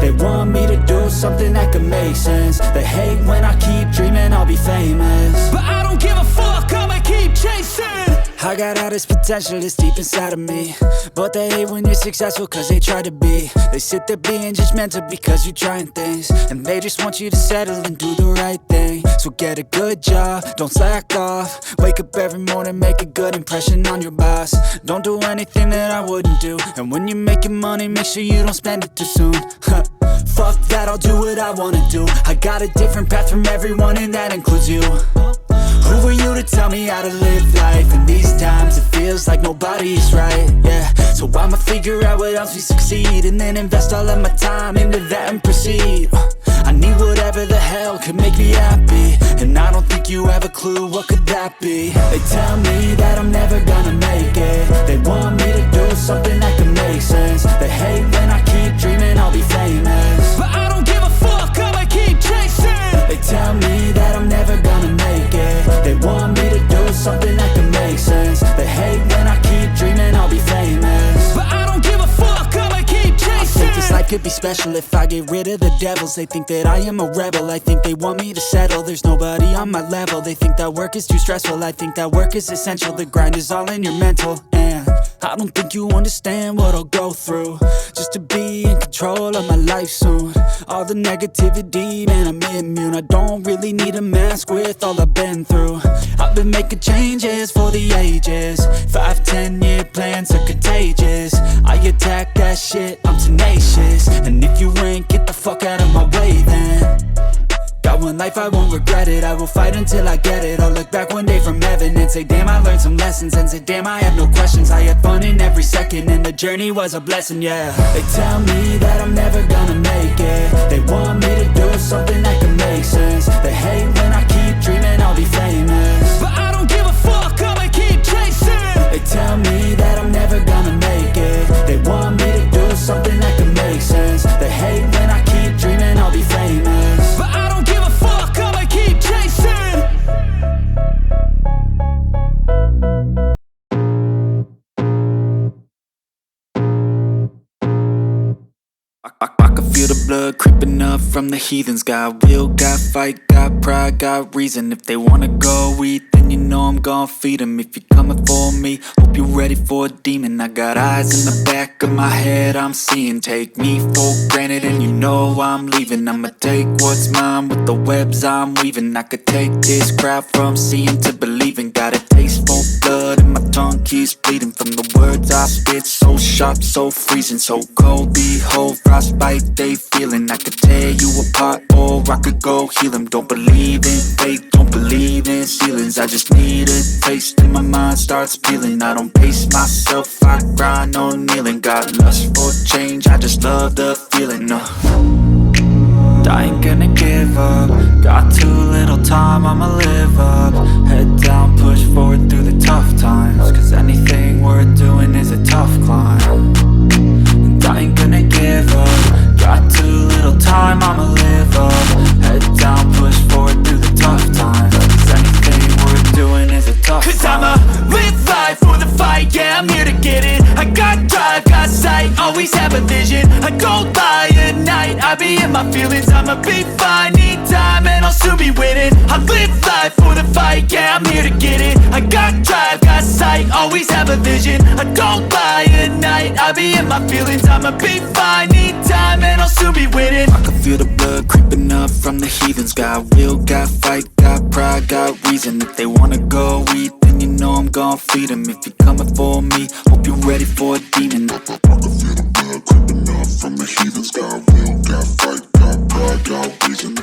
They want me to do something that could make sense. They hate when I keep dreaming I'll be famous, but I don't give a fuck, I'ma keep chasing. I got all this potential that's deep inside of me, but they hate when you're successful cause they try to be. They sit there being judgmental because you're trying things, and they just want you to settle and do the right thing. So get a good job, don't slack off. Wake up every morning, make a good impression on your boss. Don't do anything that I wouldn't do, and when you're making money, make sure you don't spend it too soon. Fuck that, I'll do what I wanna do. I got a different path from everyone, and that includes you. Who are you to tell me how to live life? In these times it feels like nobody's right, yeah. So I'ma figure out what else we succeed, and then invest all of my time into that and proceed. I need whatever the hell could make me happy, and I don't think you have a clue what could that be. They tell me that I'm never gonna make it. They want me to do something that could make sense. They hate when I keep dreaming I'll be famous, but I don't give a fuck, I'ma keep chasing. They tell me that I'm never gonna make it. They want me to do something that can make sense. They hate when I keep dreaming I'll be famous, but I don't give a fuck, I'ma keep chasing. I think this life could be special if I get rid of the devils. They think that I am a rebel, I think they want me to settle. There's nobody on my level. They think that work is too stressful, I think that work is essential. The grind is all in your mental, and I don't think you understand what I'll go through just to be in control of my life soon. All the negativity, man, I'm immune. I don't really need a mask with all I've been through. I've been making changes for the ages. 5-10 year plans are contagious. I attack that shit, I'm tenacious. And if you ain't, get the fuck out of my way then. Got one life, I won't regret it. I will fight until I get it. I'll look back one day from heaven and say, damn, I learned some lessons. And say, damn, I had no questions. I had fun in every second, and the journey was a blessing, yeah. They tell me that I'm never gonna make it. They want me to do something that can make sense. They hate when I keep dreaming I'll be famous, but I don't give a fuck, I'ma keep chasing. They tell me that I'm never gonna make it. They want me to do something that can make sense. They hate when I keep dreaming I'll be famous, but I don't give a fuck, I'ma keep chasing. I can feel the blood creeping up from the heathens. Got will, got fight, got pride, got reason. If they wanna go eat, then you know I'm gon' feed them. If you're coming for me, hope you're ready for a demon. I got eyes in the back of my head, I'm seeing. Take me for granted and you know I'm leaving. I'ma take what's mine with the webs I'm weaving. I could take this crowd from seeing to believing. Got a taste for blood and my tongue keeps bleeding from the words I spit. So sharp, so freezing, so cold. Behold, frostbite they feeling. I could tear you apart or I could go heal them. Don't believe in fate, don't believe in ceilings. I just need a taste and my mind starts peeling. I don't pace myself, I grind on kneeling. Got lust for change, I just love the feeling. I ain't gonna give up. Got too little time, I'ma live up. Head down, push forward through the tough times. Cause anything worth doing is a tough climb. And I ain't gonna give up. Got too little time, I'ma live up. Head down, push forward through the tough times. Cause anything worth doing is a tough climb. Cause I'ma live life for the fight, yeah, I'm here to get it. I got drive, got sight, always have a vision. I don't lie at night, I be in my feelings. I'ma be fine, need time and I'll soon be winning. I live life for the fight, yeah, I'm here to get it. I got drive, got sight, always have a vision. I don't lie at night, I be in my feelings. I'ma be fine, need time and I'll soon be winning. I can feel the blood creeping up from the heathens. Got will, got fight, got pride, got reason. If they wanna go eat, then you know I'm gon' feed them. If you're coming for me, hope you're ready for a demon. I can feel the blood creeping up from the heathens. Got will, got fight, got pride, got reason.